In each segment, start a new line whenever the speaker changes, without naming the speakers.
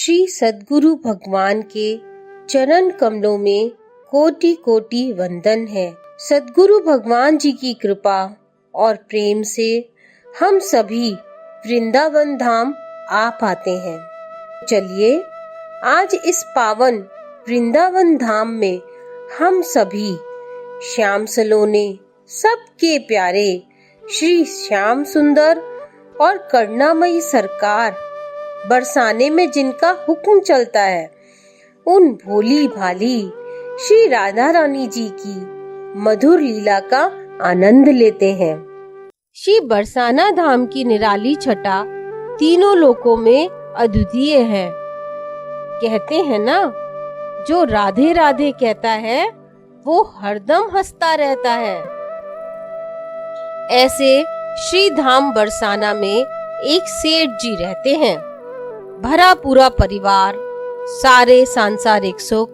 श्री सद्गुरु भगवान के चरण कमलों में कोटि कोटि वंदन है। सद्गुरु भगवान जी की कृपा और प्रेम से हम सभी वृंदावन धाम आ पाते हैं। चलिए आज इस पावन वृंदावन धाम में हम सभी श्याम सलोने सबके प्यारे श्री श्याम सुंदर और करुणामयी सरकार बरसाने में जिनका हुक्म चलता है, उन भोली भाली श्री राधा रानी जी की मधुर लीला का आनंद लेते हैं। श्री बरसाना धाम की निराली छटा तीनों लोकों में अद्वितीय है। कहते हैं ना, जो राधे राधे कहता है वो हरदम हंसता रहता है। ऐसे श्री धाम बरसाना में एक सेठ जी रहते हैं। भरा पूरा परिवार, सारे सांसारिक सुख,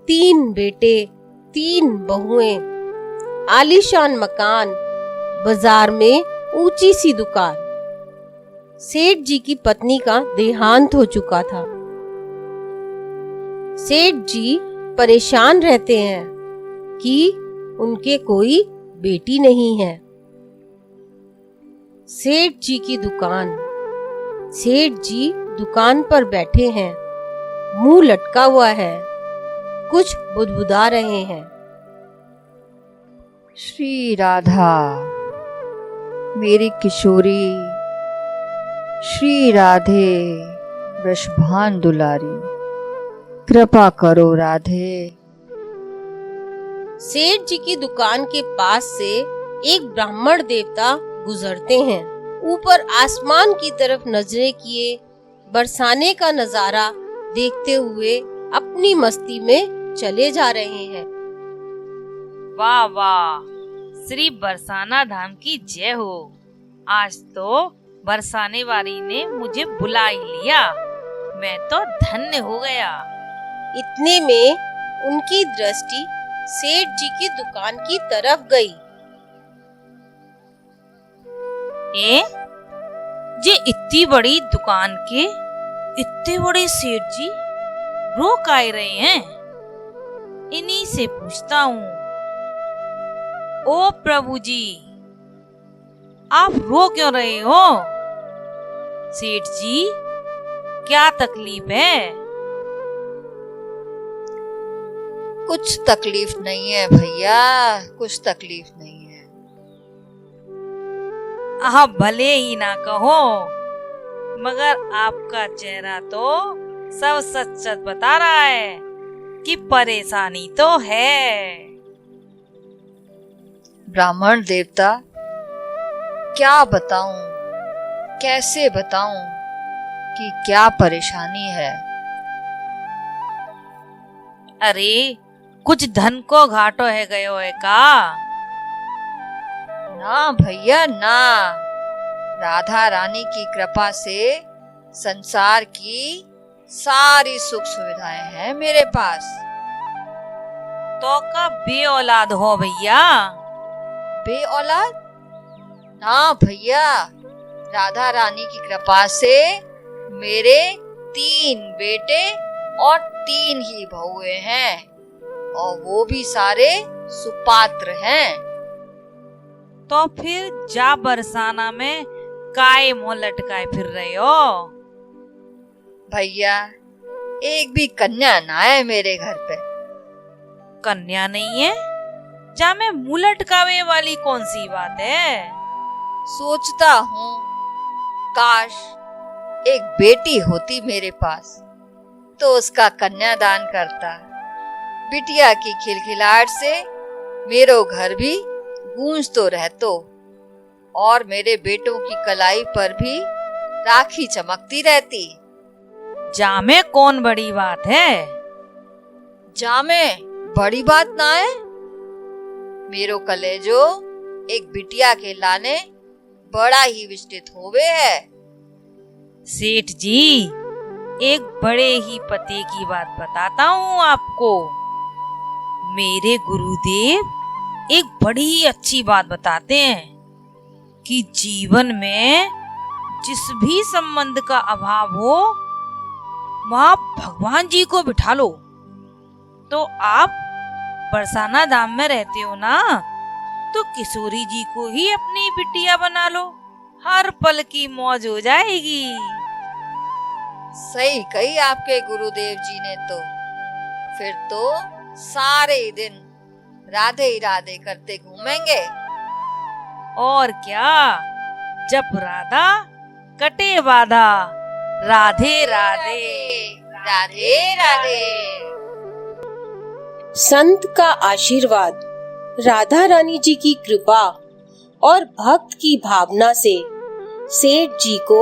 3 बेटे, 3 बहुएं, आलीशान मकान, बाजार में ऊंची सी दुकान। सेठ जी की पत्नी का देहांत हो चुका था। सेठ जी परेशान रहते हैं कि उनके कोई बेटी नहीं है। सेठ जी की दुकान। सेठ जी दुकान पर बैठे हैं, मुंह लटका हुआ है, कुछ बुदबुदा रहे हैं।
श्री राधा मेरी किशोरी, श्री राधे वृषभान दुलारी, कृपा करो राधे।
सेठ जी की दुकान के पास से एक ब्राह्मण देवता गुजरते हैं। ऊपर आसमान की तरफ नजरें किए बरसाने का नजारा देखते हुए अपनी मस्ती में चले जा रहे हैं।
वाह वाह, श्री बरसाना धाम की जय हो। आज तो बरसाने वाली ने मुझे बुला ही लिया, मैं तो धन्य हो गया।
इतने में उनकी दृष्टि सेठ जी की दुकान की तरफ गई।
ये इतनी बड़ी दुकान के इतने बड़े सेठ जी रोक आए रहे हैं। इन्हीं से पूछता हूँ, ओ प्रभु जी, आप रो क्यों रहे हो? सेठ जी, क्या तकलीफ है?
कुछ तकलीफ नहीं है भैया, कुछ तकलीफ नहीं है।
आप भले ही ना कहो, मगर आपका चेहरा तो सब सच सच बता रहा है कि परेशानी तो है।
ब्राह्मण देवता, क्या बताऊं, कैसे बताऊं कि क्या परेशानी है?
अरे कुछ धन को घाटो है गयो है का?
ना भैया ना, राधा रानी की कृपा से संसार की सारी सुख सुविधाएं हैं मेरे पास।
तो का बे औलाद हो भैया?
बे औलाद? ना भैया, राधा रानी की कृपा से मेरे 3 बेटे और 3 ही बहुएं हैं, और वो भी सारे सुपात्र हैं।
तो फिर जा बरसाना में काय मुंह लटकाए फिर रहे हो?
भैया, एक भी कन्या ना है मेरे घर पे।
कन्या नहीं है? जा में मुंह लटकावे वाली कौन सी बात है?
सोचता हूँ काश एक बेटी होती मेरे पास तो उसका कन्यादान करता। बिटिया की खिलखिलाहट से मेरो घर भी गूंज तो रहतो, और मेरे बेटों की कलाई पर भी राखी चमकती रहती।
जामे कौन बड़ी बात है?
जामे बड़ी बात ना है। मेरो कलेजो एक बिटिया के लाने बड़ा ही विस्तृत होवे है।
सेठ जी, एक बड़े ही पते की बात बताता हूँ आपको। मेरे गुरुदेव एक बड़ी ही अच्छी बात बताते हैं कि जीवन में जिस भी संबंध का अभाव हो वहाँ भगवान जी को बिठा लो। तो आप बरसाना धाम में रहते हो ना, तो किशोरी जी को ही अपनी बिटिया बना लो, हर पल की मौज हो जाएगी।
सही कही आपके गुरुदेव जी ने तो। फिर तो सारे दिन राधे ही राधे करते घूमेंगे।
और क्या, जब राधा कटे वादा, राधे राधे
राधे राधे।
संत का आशीर्वाद, राधा रानी जी की कृपा और भक्त की भावना से सेठ जी को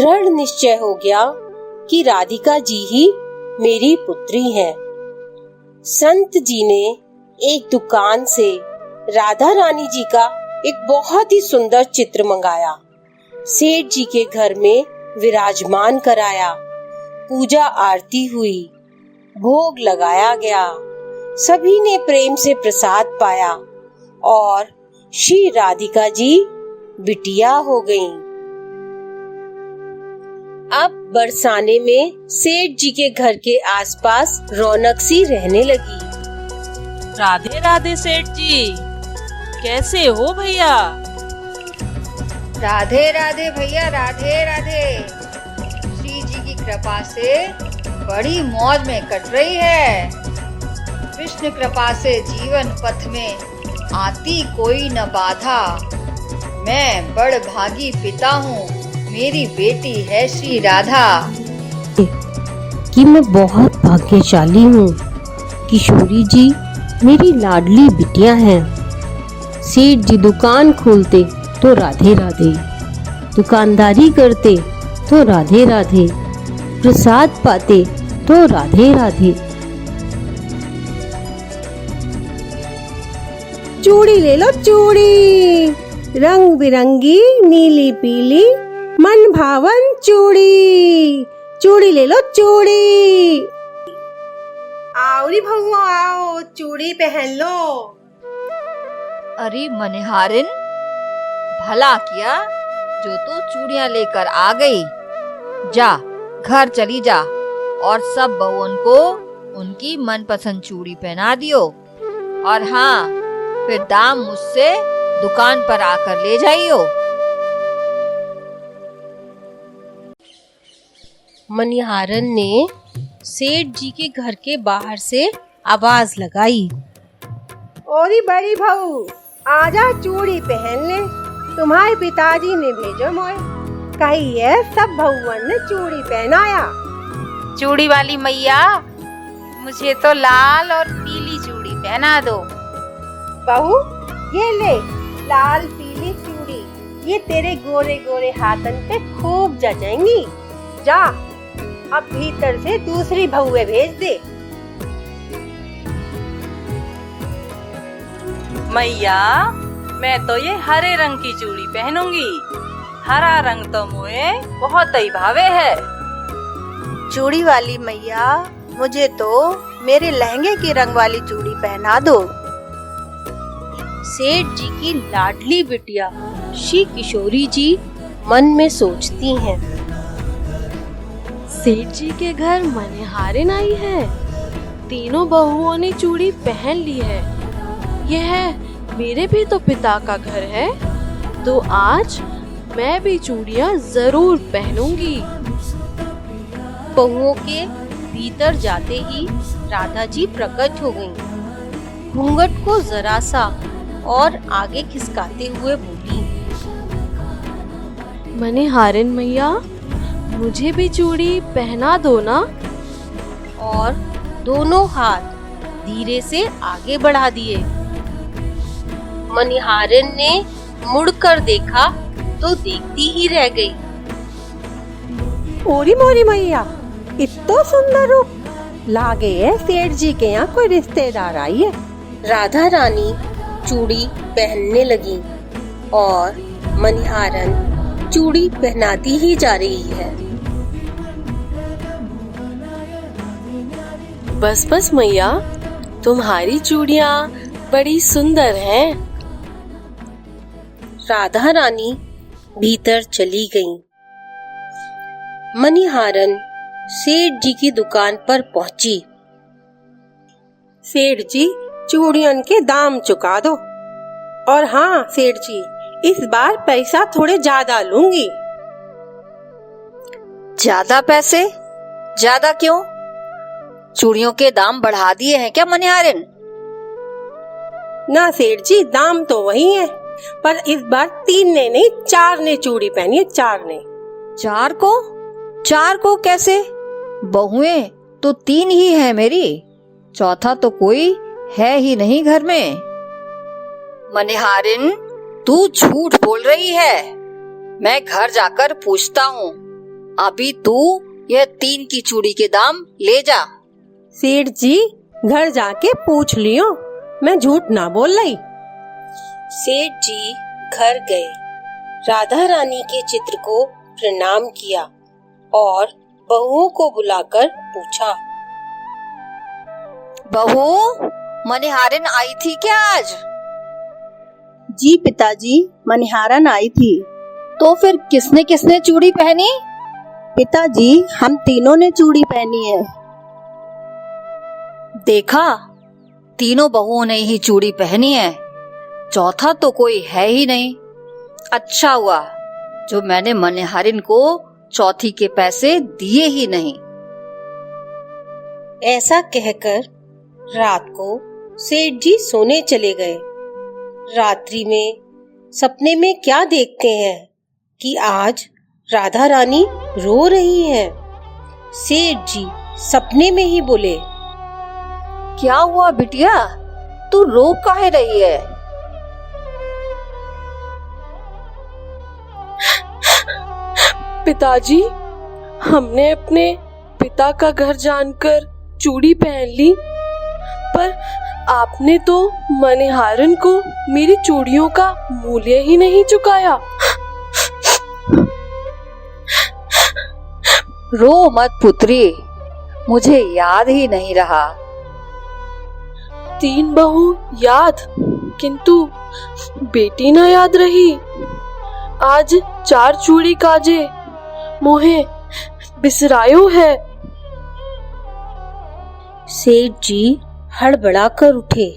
दृढ़ निश्चय हो गया कि राधिका जी ही मेरी पुत्री हैं। संत जी ने एक दुकान से राधा रानी जी का एक बहुत ही सुंदर चित्र मंगाया, सेठ जी के घर में विराजमान कराया। पूजा आरती हुई, भोग लगाया गया, सभी ने प्रेम से प्रसाद पाया और श्री राधिका जी बिटिया हो गईं। अब बरसाने में सेठ जी के घर के आसपास रौनक सी रहने लगी।
राधे राधे सेठ जी, कैसे हो भैया?
राधे राधे भैया, राधे राधे। श्री जी की कृपा से बड़ी मौज में कट रही है। कृष्ण कृपा से जीवन पथ में आती कोई न बाधा। मैं बड़ भागी पिता हूँ, मेरी बेटी है श्री राधा।
कि मैं बहुत भाग्यशाली हूँ, किशोरी जी मेरी लाडली बिटिया हैं। सेठ जी दुकान खोलते तो राधे राधे, दुकानदारी करते तो राधे राधे, प्रसाद पाते तो राधे राधे।
चूड़ी ले लो चूड़ी, रंग बिरंगी नीली पीली मन भावन चूड़ी। चूड़ी ले लो चूड़ी। आओ री भौआ आओ, चूड़ी पहन लो।
अरे मनिहारिन, भला किया जो तू चूड़ियां लेकर आ गई। जा घर चली जा और सब बहुओं को उनकी मनपसंद चूड़ी पहना दियो। और हाँ, फिर दाम मुझसे दुकान पर आकर ले जाइयो।
मनिहारन ने सेठ जी के घर के बाहर से आवाज लगाई,
ओरी बड़ी बहू आजा चूड़ी पहन ले, तुम्हारे पिताजी ने भेजो मोए। कही है सब बहुवन ने चूड़ी पहनाया।
चूड़ी वाली मैया, मुझे तो लाल और पीली चूड़ी पहना दो।
बहू ये ले लाल पीली चूड़ी, ये तेरे गोरे गोरे हाथन पे खूब जचेंगी। जा अब भीतर से दूसरी बहुए भेज दे।
मैया, मैं तो ये हरे रंग की चूड़ी पहनूंगी। हरा रंग तो मुझे बहुत ही भावे है।
चूड़ी वाली मैया, मुझे तो मेरे लहंगे की रंग वाली चूड़ी पहना दो।
सेठ जी की लाडली बिटिया श्री किशोरी जी मन में सोचती हैं,
सेठ जी के घर मनिहारिन आई है, तीनों बहुओं ने चूड़ी पहन ली है। यह मेरे भी तो पिता का घर है, तो आज मैं भी चूड़ियां जरूर पहनूंगी।
बहुओं के भीतर जाते ही राधा जी प्रकट हो गईं। घूंघट को जरा सा और आगे खिसकाते हुए बोली,
मनिहारिन मैया, मुझे भी चूड़ी पहना दो ना।
और दोनों हाथ धीरे से आगे बढ़ा दिए। मनिहारिन ने मुड़कर देखा तो देखती ही रह गई।
ओरी मोरी मैया, इतना सुंदर रूप, लागे है सेठ जी के यहाँ कोई रिश्तेदार आई है।
राधा रानी चूड़ी पहनने लगी और मनिहारन चूड़ी पहनाती ही जा रही है।
बस बस मैया, तुम्हारी चूड़ियाँ बड़ी सुंदर हैं।
राधा रानी भीतर चली गईं। मनिहारन सेठ जी की दुकान पर पहुंची।
सेठ जी, चूड़ियन के दाम चुका दो। और हाँ सेठ जी, इस बार पैसा थोड़े ज्यादा लूंगी।
ज्यादा पैसे? ज्यादा क्यों? चूड़ियों के दाम बढ़ा दिए हैं क्या मनिहारिन?
ना सेठ जी, दाम तो वही है, पर इस बार 3 ने नहीं 4 ने चूड़ी पहनी है, 4 ने।
4 को? 4 को कैसे? बहुएं तो 3 ही है मेरी, चौथा तो कोई है ही नहीं घर में। मनिहारिन, तू झूठ बोल रही है। मैं घर जाकर पूछता हूँ। अभी तू यह 3 की चूड़ी के दाम ले जा।
सेठ जी, घर जाके पूछ लियो, मैं झूठ ना बोल रही।
सेठ जी घर गए, राधा रानी के चित्र को प्रणाम किया और बहुओं को बुलाकर पूछा,
बहू, मनिहारिन आई थी क्या आज?
जी पिताजी, मनिहारन आई थी।
तो फिर किसने किसने चूड़ी पहनी?
पिताजी, हम तीनों ने चूड़ी पहनी है।
देखा, तीनों बहुओं ने ही चूड़ी पहनी है, चौथा तो कोई है ही नहीं। अच्छा हुआ जो मैंने मनिहारिन को चौथी के पैसे दिए ही नहीं।
ऐसा कहकर रात को सेठ जी सोने चले गए। रात्रि में सपने में क्या देखते हैं कि आज राधा रानी रो रही है। सेठ जी सपने में ही बोले,
क्या हुआ बिटिया, तू रो काहे रही है?
पिताजी, हमने अपने पिता का घर जानकर चूड़ी पहन ली, पर आपने तो मनिहारन को मेरी चूड़ियों का मूल्य ही नहीं चुकाया।
रो मत पुत्री, मुझे याद ही नहीं रहा।
3 बहू याद, किंतु बेटी न याद रही। आज 4 चूड़ी काजे मोहे बिसरायो है।
सेठ जी हड़बड़ाकर उठे।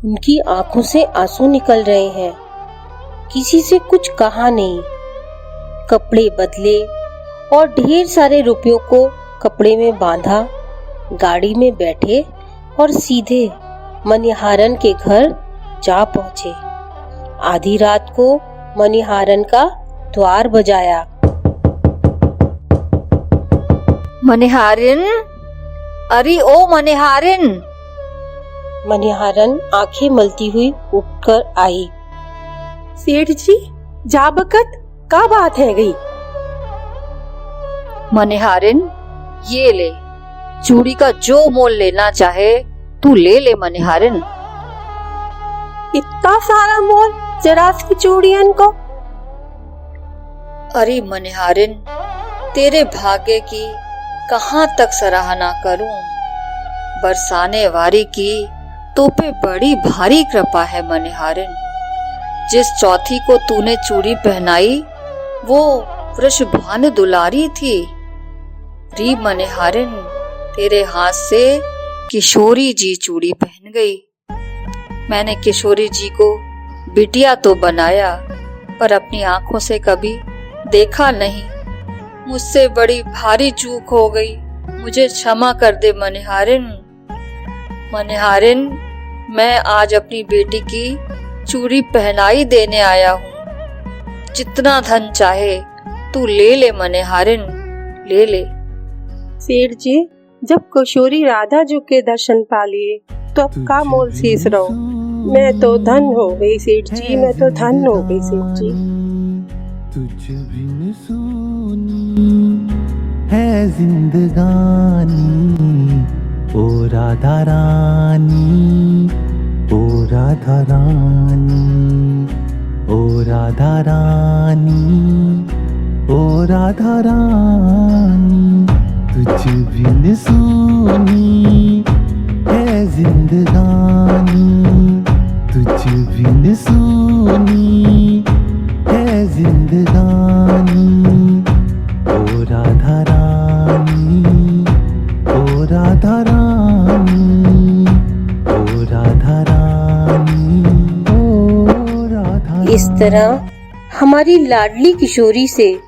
उनकी आंखों से आंसू निकल रहे हैं। किसी से कुछ कहा नहीं। कपड़े बदले और ढेर सारे रुपयों को कपड़े में बांधा, गाड़ी में बैठे और सीधे मनिहारन के घर जा पहुंचे। आधी रात को मनिहारन का द्वार बजाया।
मनिहारिन, अरे ओ मनिहारिन।
मनिहारन आंखें मलती हुई उठकर आई।
सेठ जी, जा बकत का बात है गई?
मनिहारिन, ये ले, चूड़ी का जो मोल लेना चाहे तू ले ले मनिहारिन।
इतना सारा मोल जरास की चूड़ियन को?
अरे मनिहारिन, तेरे भाग्य की कहाँ तक सराहना करूं। बरसाने वारी की तो पे बड़ी भारी कृपा है मनिहारिन। जिस चौथी को तूने चूड़ी पहनाई वो वृषभानु दुलारी थी। री मनिहारिन, तेरे हाथ से किशोरी जी चूड़ी पहन गई। मैंने किशोरी जी को बिटिया तो बनाया, पर अपनी आंखों से कभी देखा नहीं। मुझसे बड़ी भारी चूक हो गई, मुझे क्षमा कर दे मनिहारिन। मनिहारिन, मैं आज अपनी बेटी की चूड़ी पहनाई देने आया हूँ। जितना धन चाहे तू ले ले मनिहारिन, ले ले।
सेठ जी, जब किशोरी राधा जी के दर्शन पा लिए तो अब का मोल शेष रहो। मैं तो धन हो गई सेठ जी, मैं तो धन हो गई सेठ जी।
तुझ बिन सोनी है जिंदगानी, ओ राधा रानी, ओ राधा रानी, ओ राधा रानी, ओ राधा रानी। तुझ बिन सोनी है जिंदगानी, तुझ बिन सोनी है जिंदगानी, ओ राधा रानी,
इस तरह हमारी लाडली किशोरी से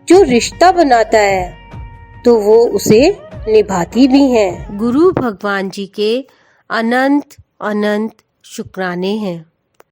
जो रिश्ता बनाता है तो वो उसे निभाती भी हैं। गुरु भगवान जी के अनंत अनंत शुक्राने हैं।